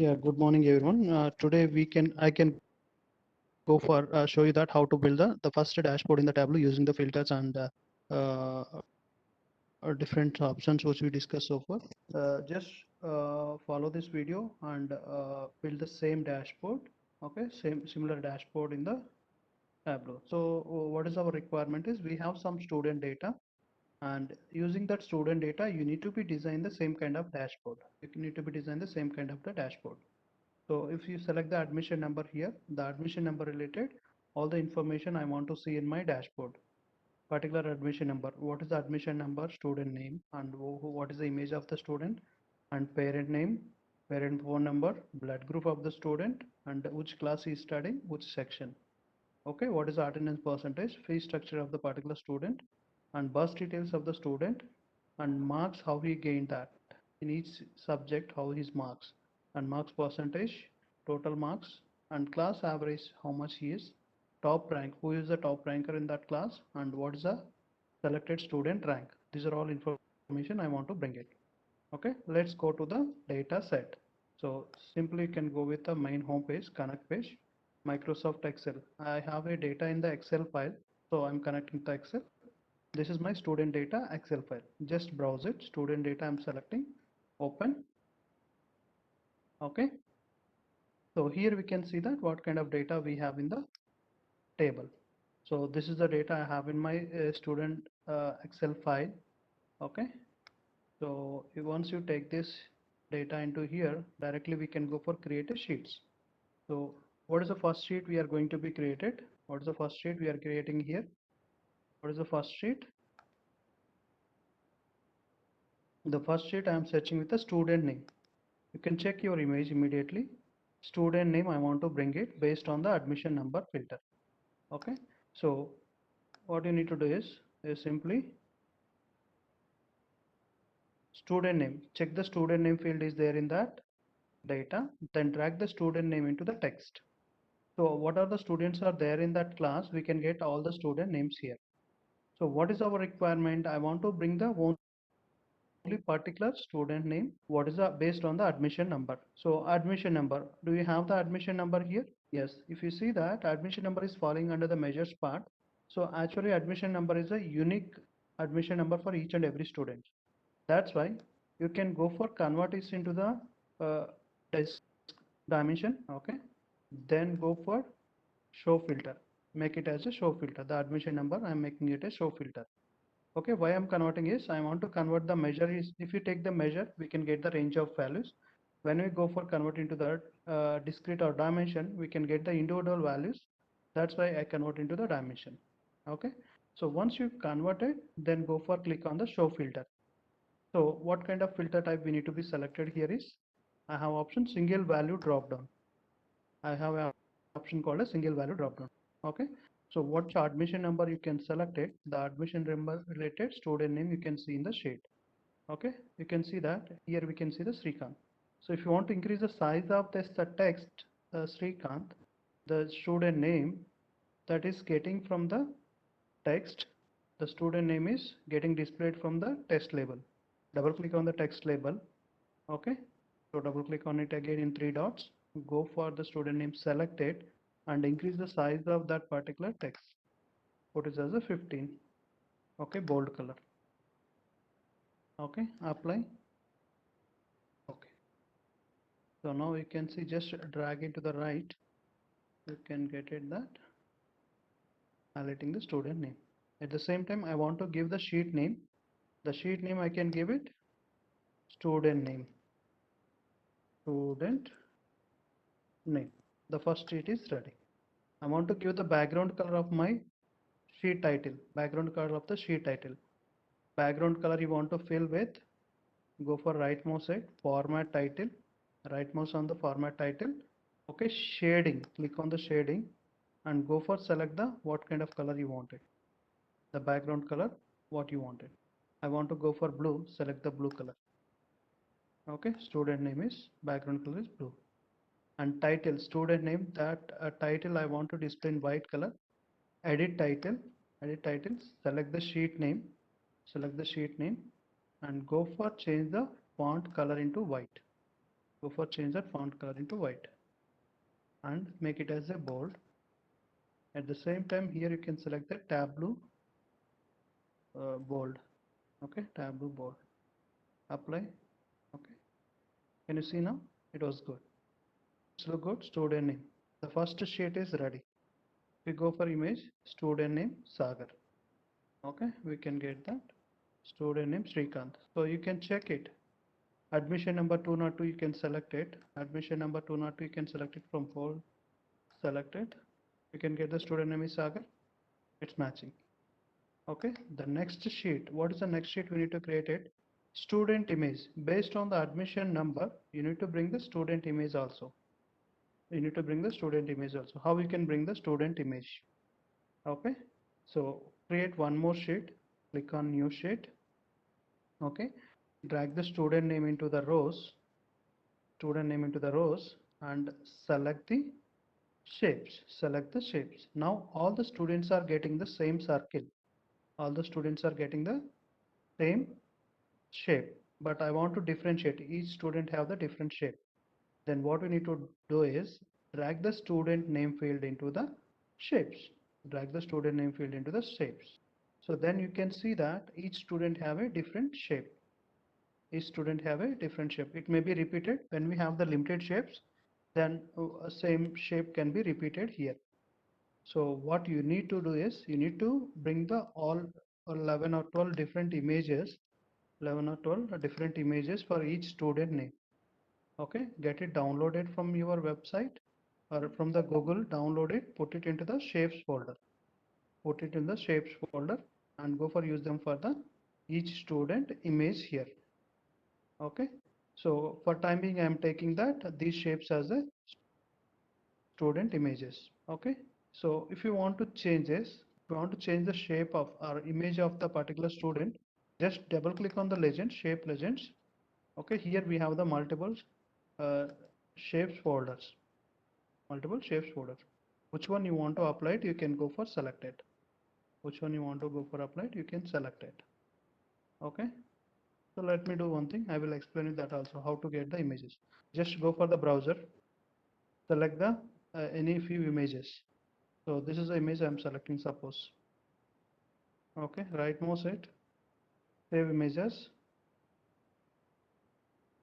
Yeah, good morning everyone. Today I can go for show you that how to build the first dashboard in the Tableau using the filters and uh, different options which we discussed so far. Just follow this video and build the same dashboard. Okay, similar dashboard in the Tableau. So what is our requirement is we have some student data, and using that student data you need to be design the same kind of dashboard. You need to be design the same kind of the dashboard. So if you select the admission number here, the admission number related, all the information I want to see in my dashboard. Particular admission number, what is the admission number, student name, and what is the image of the student, and parent name, parent phone number, blood group of the student, and which class he is studying, which section. Okay, what is the attendance percentage, fee structure of the particular student, and bus details of the student, and marks, how he gained that in each subject, how his marks, and marks percentage, total marks, and class average, how much he is, top rank, who is the top ranker in that class, and what is the selected student rank. These are all information I want to bring it. Okay, let's go to the data set. So simply you can go with the main home page, connect page, Microsoft Excel. I have a data in the Excel file, so I'm connecting to Excel. This is my student data Excel file. Just browse it. Student data I'm selecting, open. Okay. So here we can see that what kind of data we have in the table. So this is the data I have in my student Excel file. Okay. So once you take this data into here, directly we can go for create a sheets. So what is the first sheet we are going to be created? What is the first sheet we are creating here? What is the first sheet? The first sheet I am searching with the student name. You can check your image immediately. Student name I want to bring it based on the admission number filter. Okay. So what you need to do is simply student name. Check the student name field is there in that data. Then drag the student name into the text. So what are the students are there in that class? We can get all the student names here. So what is our requirement? I want to bring the only particular student name. What is the based on the admission number? So admission number, do you have the admission number here? Yes. If you see that admission number is falling under the measures part. So actually admission number is a unique admission number for each and every student. That's why you can go for convert it into the uh, disk dimension. Okay. Then go for show filter, make it as a show filter. The admission number I'm making it a show filter. Okay, why I'm converting is I want to convert the measure is, if you take the measure we can get the range of values. When we go for convert into the discrete or dimension, we can get the individual values. That's why I convert into the dimension. Okay, so once you convert it, then go for click on the show filter. So what kind of filter type we need to be selected here is, I have option single value drop down. I have an option called a single value drop down. Okay. So what's your admission number? You can select it. The admission number related student name you can see in the shade. Okay. You can see that here we can see the Srikanth. So if you want to increase the size of this the text Srikanth, the student name that is getting from the text, the student name is getting displayed from the text label. Double click on the text label. Okay, so double click on it again in three dots, go for the student name, select it, and increase the size of that particular text. Put it as a 15. Okay, bold color. Okay, apply. Okay, so now you can see, just drag it to the right, you can get it that highlighting the student name. At the same time I want to give the sheet name. The sheet name I can give it student name. Student name. The first sheet is ready. I want to give the background color of my sheet title. Background color of the sheet title. Background color you want to fill with, go for right mouse at format title, right mouse on the format title. Okay, shading, click on the shading and go for select the what kind of color you wanted. The background color what you wanted. I want to go for blue, select the blue color. Okay, student name is, background color is blue. And title, student name, that title I want to display in white color. Edit title, edit title, select the sheet name, select the sheet name and go for change the font color into white. Go for change that font color into white and make it as a bold. At the same time, here you can select the tableau bold. Okay, tableau bold. Apply. Okay. Can you see now? It was good. It's look good. Student name. The first sheet is ready. We go for image. Student name Sagar. Okay, we can get that. Student name Srikanth. So you can check it. Admission number 202, you can select it. Admission number 202, you can select it from poll. Select it. You can get the student name is Sagar. It's matching. Okay, the next sheet. What is the next sheet we need to create it? Student image. Based on the admission number, you need to bring the student image also. You need to bring the student image also. How we can bring the student image? Okay, so create one more sheet. Click on new sheet. Okay, drag the student name into the rows. Student name into the rows and select the shapes. Select the shapes. Now all the students are getting the same circle. All the students are getting the same shape, but I want to differentiate. Each student have the different shape. Then what we need to do is drag the student name field into the shapes. Drag the student name field into the shapes. So then you can see that each student have a different shape. Each student have a different shape. It may be repeated when we have the limited shapes, then same shape can be repeated here. So what you need to do is you need to bring the all 11 or 12 different images, 11 or 12 different images for each student name. Okay, get it downloaded from your website or from the Google, download it, put it into the shapes folder. Put it in the shapes folder and go for use them for the each student image here. Okay, so for time being I am taking that these shapes as a student images. Okay, so if you want to change this, if you want to change the shape of or image of the particular student, just double click on the legend, shape legends. Okay, here we have the multiple uh, shapes folders, multiple shapes folders. Which one you want to apply it, you can go for select it. Which one you want to go for apply it, you can select it. Okay, so let me do one thing. I will explain you that also how to get the images. Just go for the browser, select the any few images. So this is the image I am selecting, suppose. Okay, right mouse it, save images,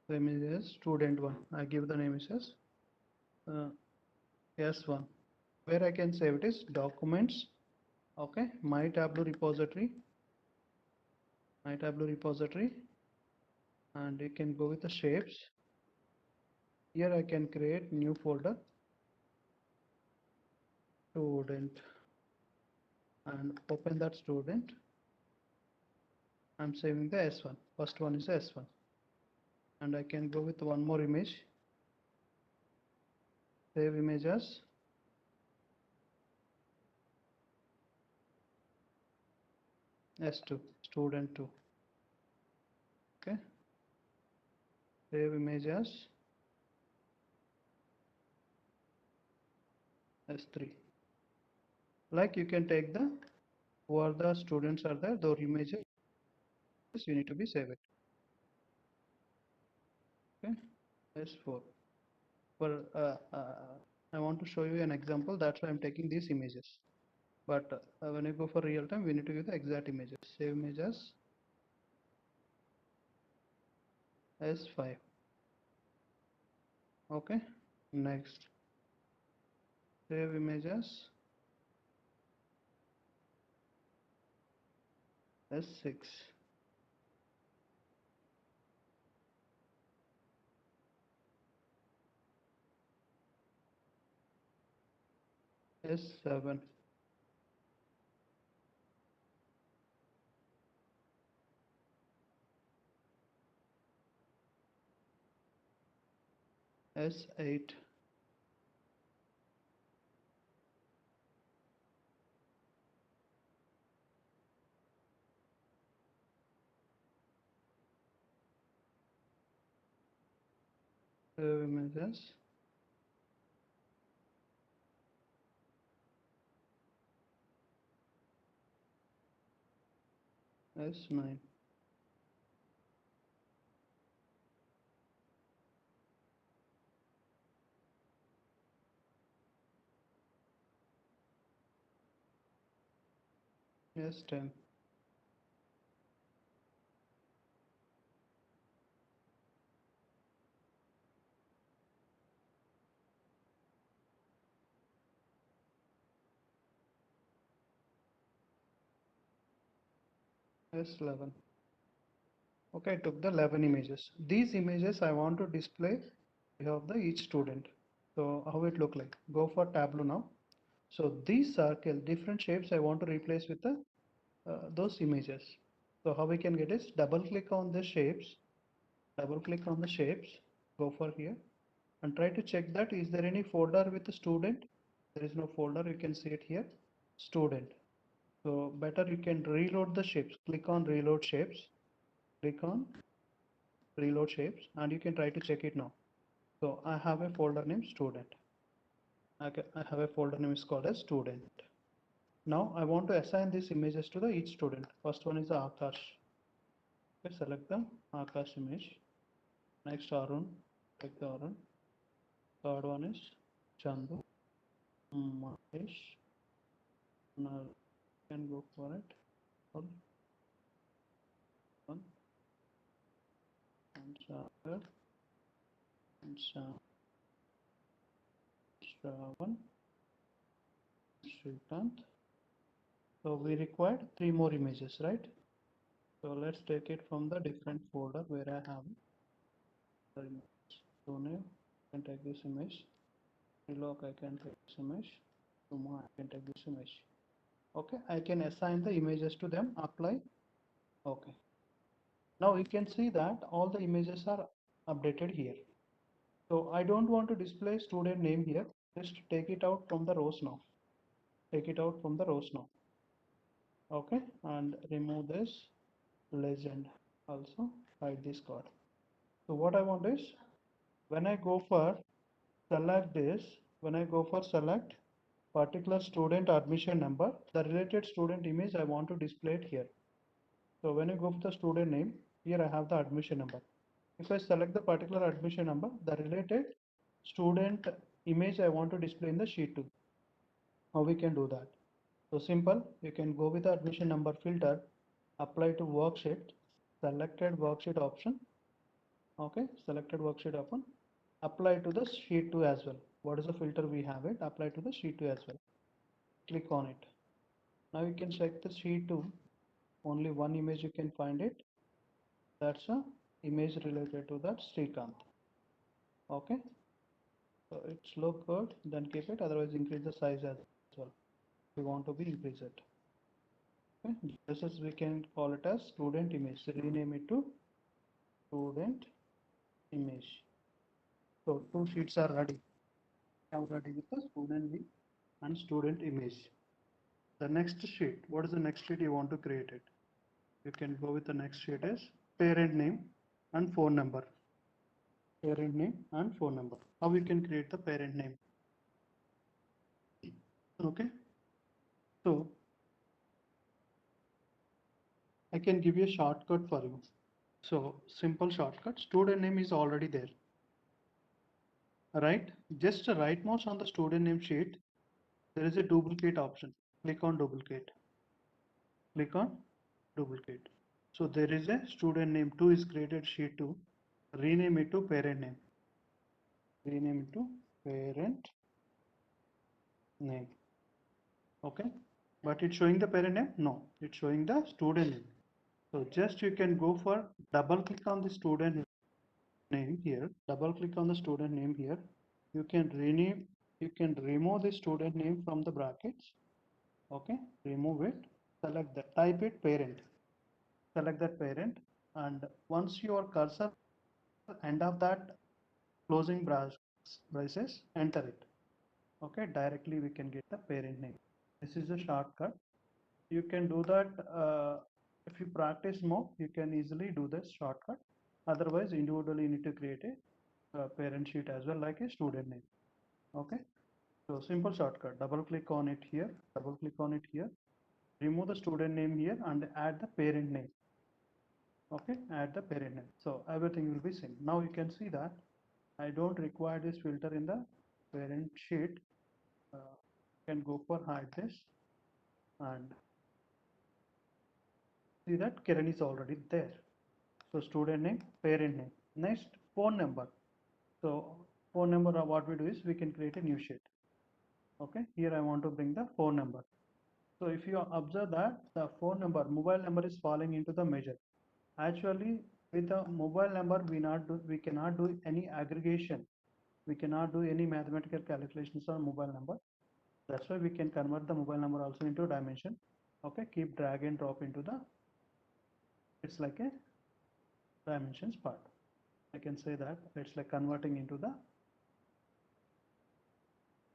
the image is student one. I give the name is uh, S1. Where I can save it is documents. Okay, my Tableau repository, and you can go with the shapes. Here I can create new folder, student, and open that student. I'm saving the S1. First one is S1, and I can go with one more image. Save image as S2, student 2. Okay, save image as S3. Like you can take the who are the students are there, those images you need to be saved. Okay, S4. For I want to show you an example. That's why I'm taking these images. But when you go for real time, we need to give the exact images. Save images S5. Okay, next. Save images S6. S7. S8. Save images S9. Yes, 10. Yes, 11. Okay, I took the 11 images. These images I want to display of the each student. So how it look like? Go for Tableau now. So these circle, different shapes I want to replace with the those images. So how we can get is double click on the shapes, double click on the shapes, go for here and try to check that is there any folder with the student. There is no folder, you can see it here, student. So better you can reload the shapes, click on reload shapes, click on reload shapes and you can try to check it now. So I have a folder named student. I have a folder name is called as student. Now I want to assign these images to the each student. First one is the Akash. Okay, select the Akash image. Next Arun, select the Arun. Third one is Chandu. Mahesh. Now can go for it. All one and Sagar and Shravan, Shrikant. So we required three more images, right? So let's take it from the different folder where I have the image. So now I can take this image. Lock I can take this image. Suma I can take this image. Okay, I can assign the images to them. Apply. Okay. Now you can see that all the images are updated here. So I don't want to display student name here. Just take it out from the rows now. Take it out from the rows now. Okay, and remove this legend. Also hide this card. So what I want is when I go for select this, when I go for select particular student admission number, the related student image I want to display it here. So when I go for the student name, here I have the admission number. If I select the particular admission number, the related student image I want to display in the sheet 2. How we can do that? So simple, you can go with the admission number filter, apply to worksheet, selected worksheet option. Okay, selected worksheet option, apply to the sheet 2 as well. What is the filter we have it? Apply to the sheet 2 as well. Click on it. Now you can check the sheet 2. Only one image you can find it. That's a image related to that Srikanth. Okay, so it's look good, then keep it, otherwise increase the size as well. We want to be increase it. Okay, just as we can call it as student image, so rename it to student image. So two sheets are ready. Now ready with the student name and student image. The next sheet, what is the next sheet you want to create it? You can go with the next sheet is parent name and phone number. Parent name and phone number. How we can create the parent name? Okay, so I can give you a shortcut for you. So simple shortcut, student name is already there, right? Just right mouse on the student name sheet, there is a duplicate option. Click on duplicate. Click on duplicate. So there is a student name 2 is created sheet 2. Rename it to parent name. Rename it to parent name. Okay. But it's showing the parent name? No, it's showing the student name. So just you can go for double click on the student name here. Double click on the student name here. You can rename, you can remove the student name from the brackets. Okay. Remove it. Select the type it parent. Select that parent. And once your cursor end of that closing braces, enter it. Okay, directly we can get the parent name. This is a shortcut. You can do that if you practice more, you can easily do this shortcut. Otherwise, individually you need to create a parent sheet as well, like a student name. Okay, so simple shortcut. Double click on it here. Double click on it here. Remove the student name here and add the parent name. Okay, add the parent name. So everything will be same. Now you can see that I don't require this filter in the parent sheet. Can go for hide this and see that Kiran is already there. So student name, parent name. Next, phone number. So phone number, what we do is we can create a new sheet. Okay, here I want to bring the phone number. So if you observe that the phone number, mobile number is falling into the measure. Actually, with the mobile number, we cannot do any aggregation. We cannot do any mathematical calculations on mobile number. That's why we can convert the mobile number also into dimension. Okay, keep drag and drop into the, it's like a dimensions part. I can say that it's like converting into the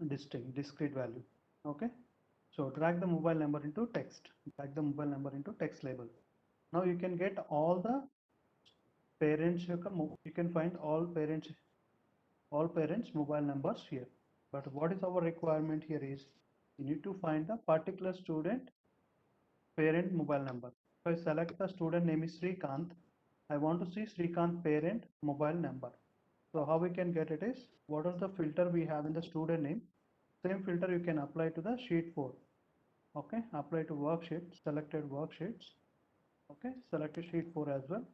discrete value. Okay, so drag the mobile number into text, drag the mobile number into text label. Now you can get all the parents, you can find all parents mobile numbers here. But what is our requirement here is you need to find the particular student parent mobile number. If I select the student name is Srikanth, I want to see Srikanth parent mobile number. So how we can get it is, what is the filter we have in the student name? Same filter you can apply to the sheet 4. Okay, apply to worksheet, selected worksheets. Okay, select sheet 4 as well.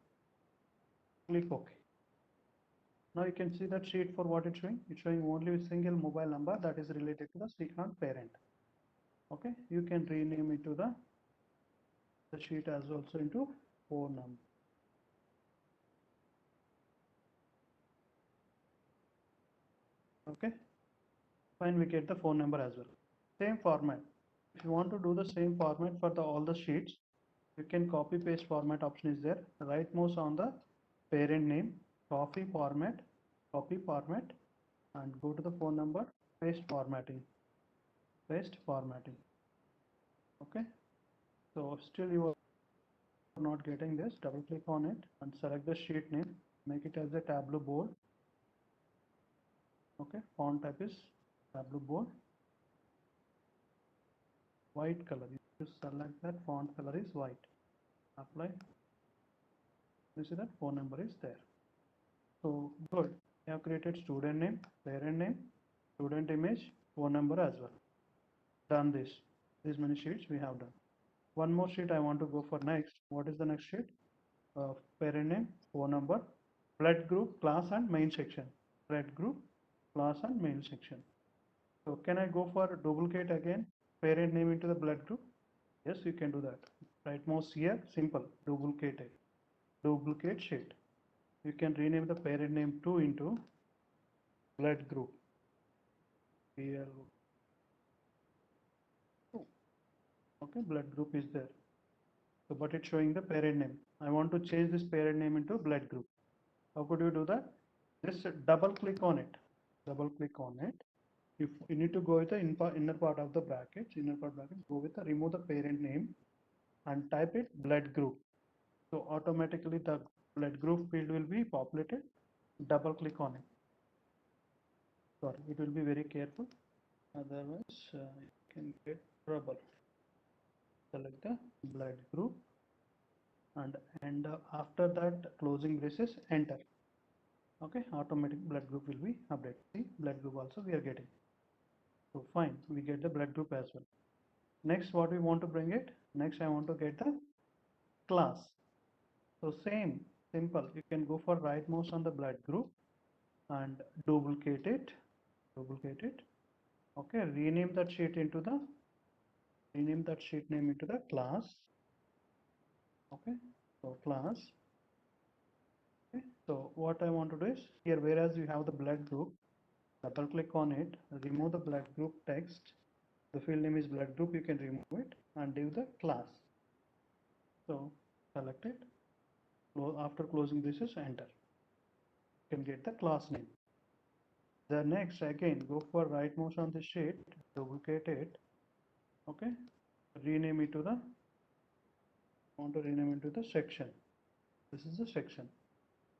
Click OK. Now you can see that sheet 4 what it's showing. It's showing only a single mobile number that is related to the Srikanth parent. Okay, you can rename it to the sheet as also into phone number. Okay, fine, we get the phone number as well. Same format. If you want to do the same format for all the sheets, you can copy paste format option is there. Right mouse on the parent name, copy format, and go to the phone number, paste formatting. Okay, so still you are not getting this, double click on it and select the sheet name, make it as a tableau board. Okay, font type is tableau board, white color. You select that font color is white, apply. You see that phone number is there. So good, we have created student name, parent name, student image, phone number as well. Done this. These many sheets we have done. One more sheet I want to go for next. What is the next sheet? Parent name, phone number, blood group, class and main section. Blood group, class and main section. So can I go for duplicate again? Parent name into the blood group? Yes, you can do that. Right mouse here, simple, duplicate it. Duplicate sheet. You can rename the parent name 2 into blood group. BL2. Okay, blood group is there. So, but it's showing the parent name. I want to change this parent name into blood group. How could you do that? Just double click on it. Double click on it. If you need to go with the inner part of the brackets, go with the remove the parent name and type it blood group. So automatically the blood group field will be populated. Double click on it. Sorry, it will be very careful. Otherwise, you can get trouble. Select the blood group and after that closing braces, enter. Okay, automatic blood group will be updated. See, blood group also we are getting. So fine, we get the blood group as well. Next, what we want to bring it? Next, I want to get the class. So same, simple. You can go for right mouse on the blood group and duplicate it. Okay, rename that sheet name into the class. Okay, so class. Okay, so what I want to do is here, whereas you have the blood group, double click on it, remove the blood group text. The field name is blood group, you can remove it and do the class. So select it. After closing this is enter. You can get the class name. The next again go for right mouse on the sheet, duplicate it. Okay, rename it to the, want to rename it to the section. This is the section.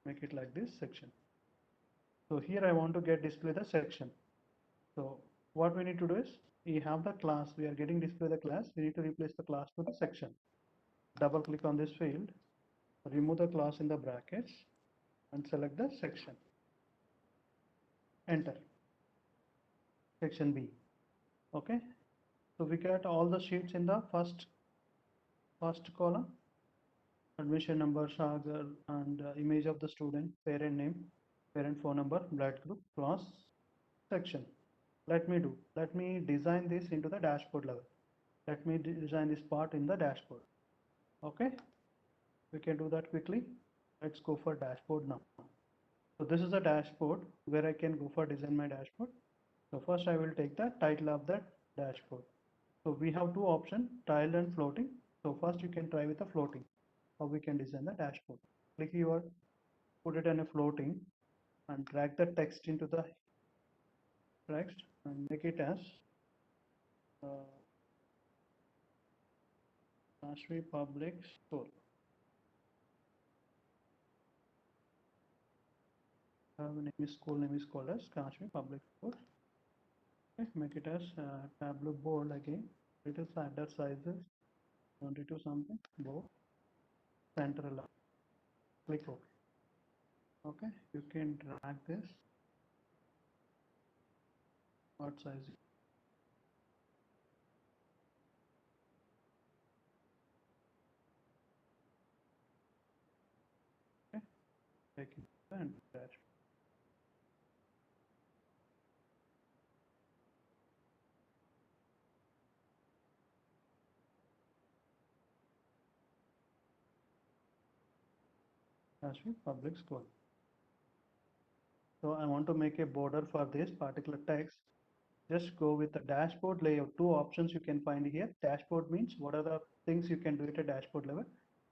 Make it like this section. So here I want to get display the section. So what we need to do is we have the class, we are getting display the class, we need to replace the class to the section. Double click on this field, remove the class in the brackets and select the section. Enter. Section B. Okay. So we get all the sheets in the first column. admission number, Sagar, and image of the student, parent name, parent phone number, blood group, class, section. Let me design this into the dashboard level. Let me design this part in the dashboard. Okay, we can do that quickly. Let's go for dashboard now. So this is a dashboard where I can go for design my dashboard. So first I will take the title of that dashboard. So we have two options, tiled and floating. So first you can try with the floating. How we can design the dashboard. Click here, put it in a floating and drag the text into the text and make it as Nashvi Public School. School name is called as Kashmir Public School. Okay, make it as Tableau board again. It is standard sizes 22 something board central. Click OK. Okay, you can drag this. What size? Okay, take it and attach. Kashmir Public School. So I want to make a border for this particular text. Just go with the dashboard layout. Two options you can find here. Dashboard means what are the things you can do at a dashboard level.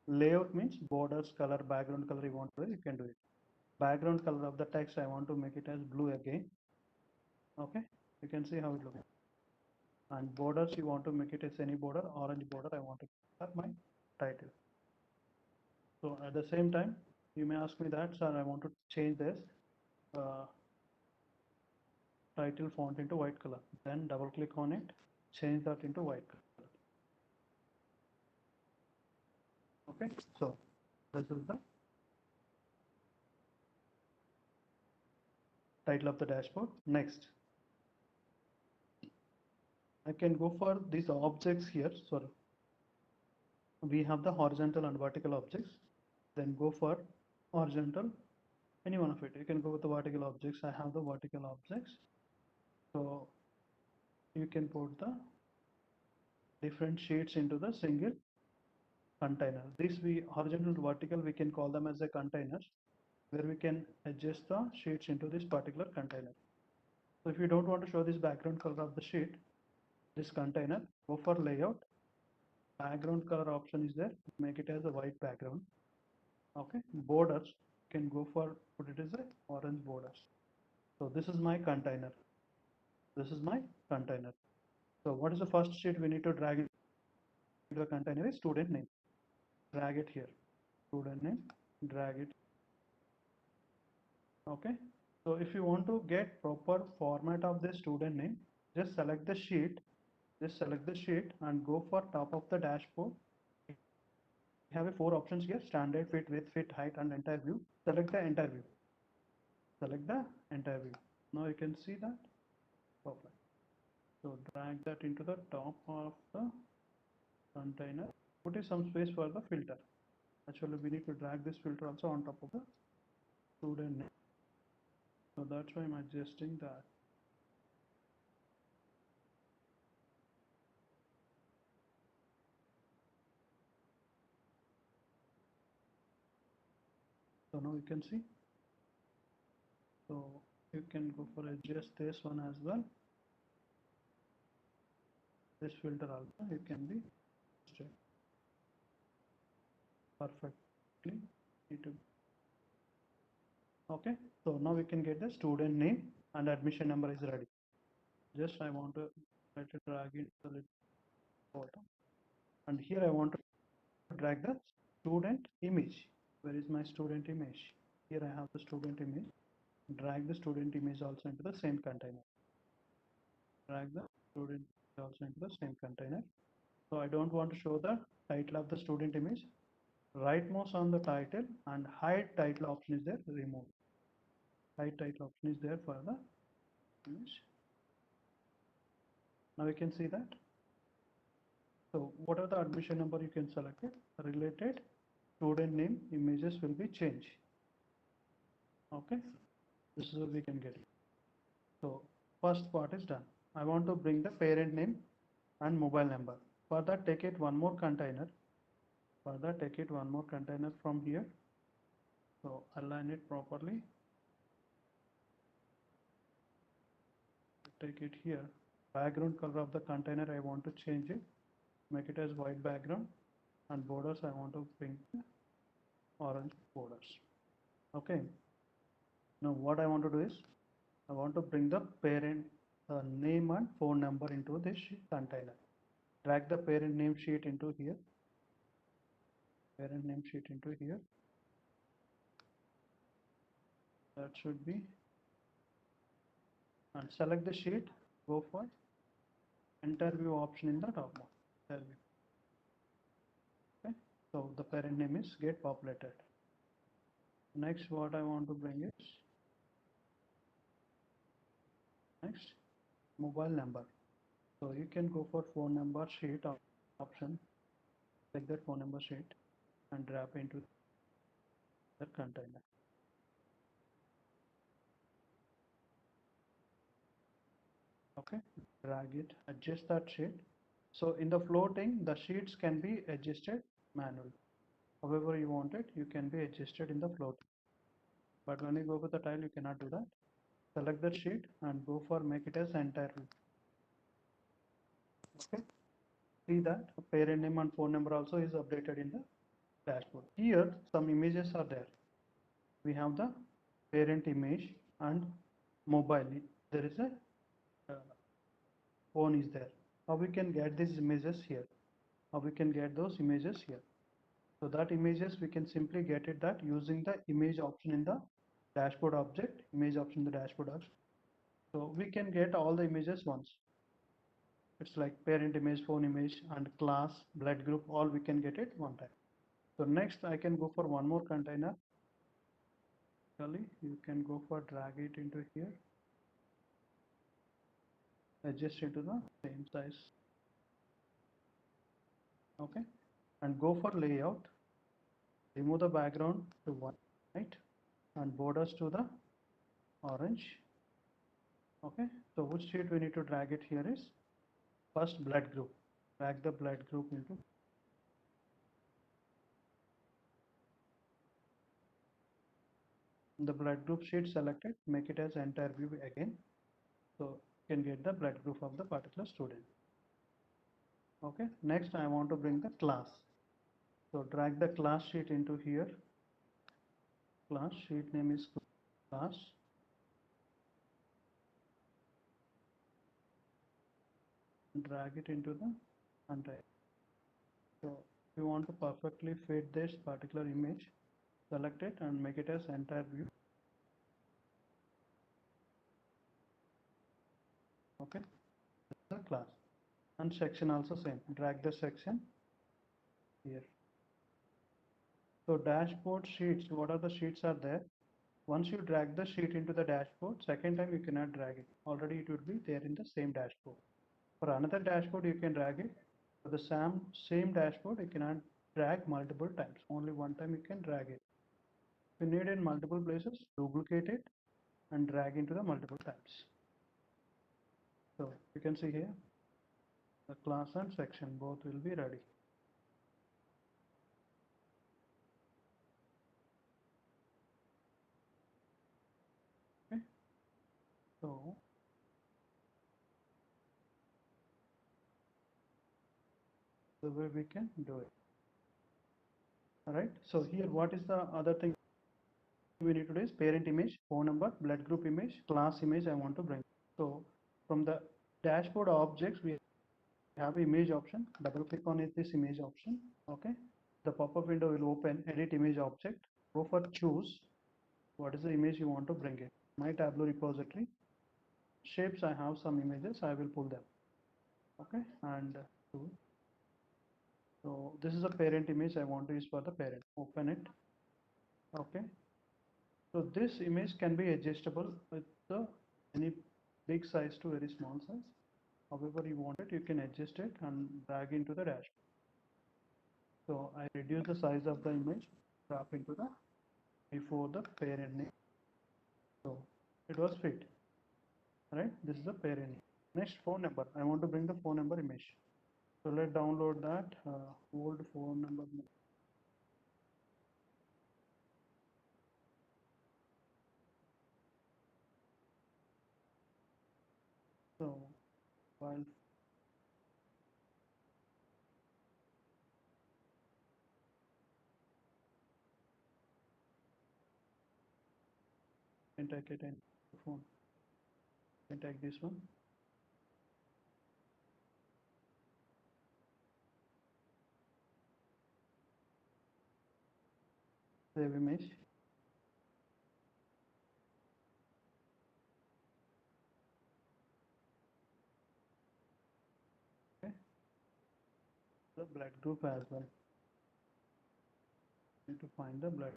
Layout means borders, color, background color you want to do, you can do it. Background color of the text I want to make it as blue again. Okay, you can see how it looks. And borders you want to make it as any border, orange border I want to have my title. So at the same time, you may ask me that, sir, I want to change this title font into white color. Then double click on it, change that into white color. Okay, so this is the title of the dashboard. Next, I can go for these objects here. Sorry, we have the horizontal and vertical objects. Then go for horizontal, any one of it. You can go with the vertical objects. I have the vertical objects. So you can put the different sheets into the single container. This we horizontal and vertical, we can call them as a containers where we can adjust the sheets into this particular container. So if you don't want to show this background color of the sheet, this container, go for layout. Background color option is there. Make it as a white background. Okay. Borders can go for put it as a orange borders. So this is my container. This is my container. So what is the first sheet we need to drag into the container is student name. Drag it here. Student name. Drag it. Okay. So if you want to get proper format of the student name, just select the sheet. Just select the sheet and go for top of the dashboard. We have a four options here: standard, fit, width, fit, height, and entire view. Select the entire view. Select the entire view. Now you can see that. Perfect. So drag that into the top of the container. Put some space for the filter. Actually, we need to drag this filter also on top of the student name. So that's why I'm adjusting that. So now you can see. So you can go for adjust this one as well. This filter also you can be perfectly. Okay, so now we can get the student name and admission number is ready. Just I want to let it drag it a little bottom, and here I want to drag the student image. Where is my student image? Here I have the student image. Drag the student image also into the same container. Drag the student also into the same container. So I don't want to show the title of the student image. Right mouse on the title and hide title option is there. Remove. Hide title option is there for the image. Now you can see that. So what are the admission number you can select it? Related student name images will be changed. Okay, this is what we can get. So first part is done. I want to bring the parent name and mobile number. For that, take it one more container. For that, take it one more container from here. So align it properly. Take it here. Background color of the container, I want to change it. Make it as white background, and borders I want to bring orange borders. Okay. Now what I want to do is I want to bring the parent name and phone number into this container. Drag the parent name sheet into here. Parent name sheet into here. That should be. And select the sheet. Go for interview option in the top one. Interview. Okay. So the parent name is get populated. Next, what I want to bring is next mobile number. So you can go for phone number sheet option. Take that phone number sheet and drop into the container. Okay, drag it, adjust that sheet. So in the floating, the sheets can be adjusted manually. However you want it, you can be adjusted in the float. But when you go for the tile, you cannot do that. Select that sheet and go for make it as entire view. Okay, see that parent name and phone number also is updated in the dashboard. Here some images are there. We have the parent image and mobile. There is a phone is there. How we can get these images here? How we can get those images here? So that images we can simply get it that using the image option in the dashboard object, image option in the dashboard object. So we can get all the images once. It's like parent image, phone image, and class, blood group, all we can get it one time. So next I can go for one more container. You can go for drag it into here, adjust it to the same size. Okay, and go for layout, remove the background to white and borders to the orange. Okay, so which sheet we need to drag it here is first blood group. Drag the blood group into the blood group sheet selected, make it as entire view again. So you can get the blood group of the particular student. Okay, next I want to bring the class. So drag the class sheet into here. Class sheet name is class. Drag it into the entire. So if you want to perfectly fit this particular image, select it and make it as entire view. Okay, the class and section also same. Drag the section here. So dashboard sheets, what are the sheets are there? Once you drag the sheet into the dashboard, second time you cannot drag it. Already it would be there in the same dashboard. For another dashboard, you can drag it. For the same dashboard, you cannot drag multiple times. Only one time you can drag it. If you need in multiple places, duplicate it and drag into the multiple times. So you can see here, the class and section both will be ready. Okay. So the way we can do it. All right. So here, what is the other thing we need to do is parent image, phone number, blood group image, class image I want to bring. So from the dashboard objects, we have image option. Double click on this image option. Okay. The pop-up window will open edit image object. Go for choose. What is the image you want to bring it? My Tableau repository. Shapes, I have some images. I will pull them. Okay. And so this is a parent image I want to use for the parent. Open it. Okay. So this image can be adjustable with the any big size to very small size. However you want it, you can adjust it and drag into the dashboard. So I reduce the size of the image, wrap into the before the parent name. So it was fit, right? This is the parent name. Next, phone number. I want to bring the phone number image. So let's download that old phone number. So while can take it in phone, can take this one. Save image. Okay. The blood group as well. Need to find the blood.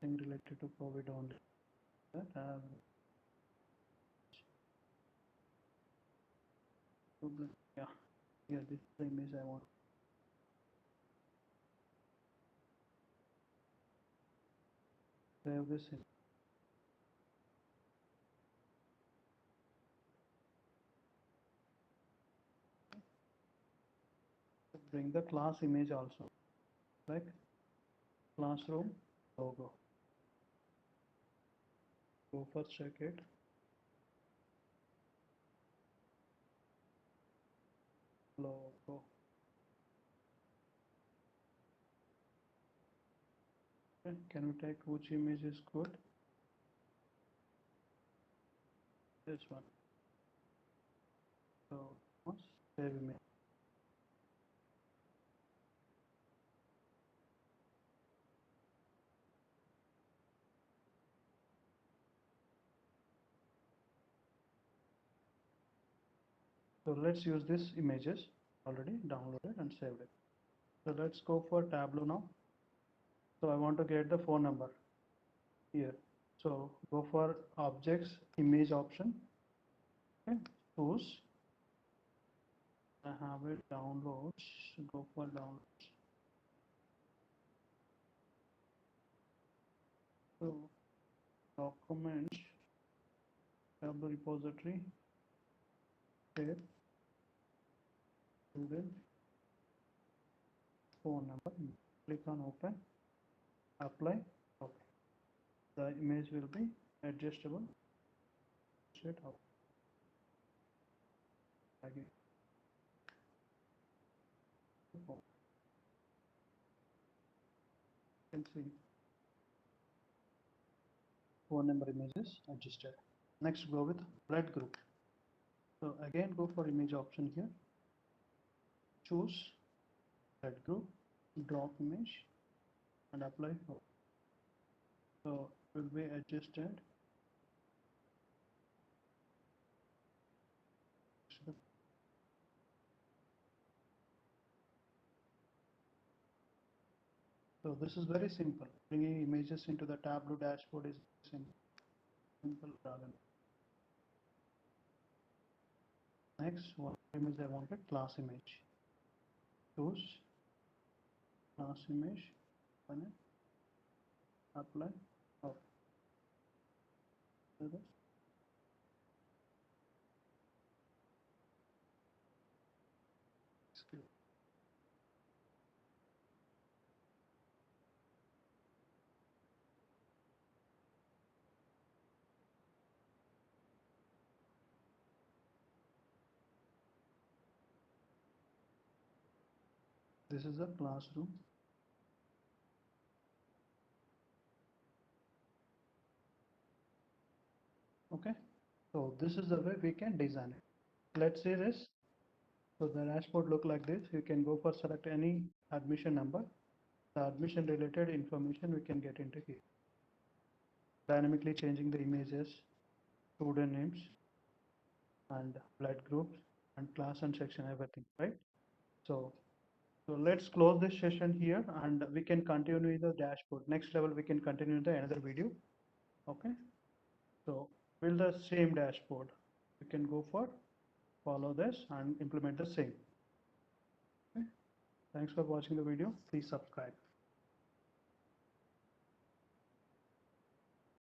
Thing related to COVID only. That yeah, yeah. This is the image I want. Save this in. Bring the class image also, like classroom logo. Go for check it. Logo. Okay. Can we take which image is good? This one. So save image. So let's use this images already downloaded and saved it. So let's go for Tableau now. So I want to get the phone number here. So go for objects image option. Okay. Choose. I have it downloads. Go for downloads. So documents, Tableau repository, save, student, phone number. Click on open, apply. Okay. The image will be adjustable. Set up again. You can see phone number images adjusted. Next, go with blood group. So again, go for image option here. Choose blood group, drop image, and apply. So it will be adjusted. So this is very simple. Bringing images into the Tableau dashboard is simple. Rather. Next, one image I wanted class image. Choose class image, open it, apply. Oh, this is a classroom. Okay. So this is the way we can design it. Let's see this. So the dashboard look like this. You can go for select any admission number. The admission related information we can get into here. Dynamically changing the images, student names, and blood groups, and class and section, everything, right? So So let's close this session here and we can continue the dashboard. Next level, we can continue the another video. Okay. So build the same dashboard. You can go for follow this and implement the same. Okay. Thanks for watching the video. Please subscribe.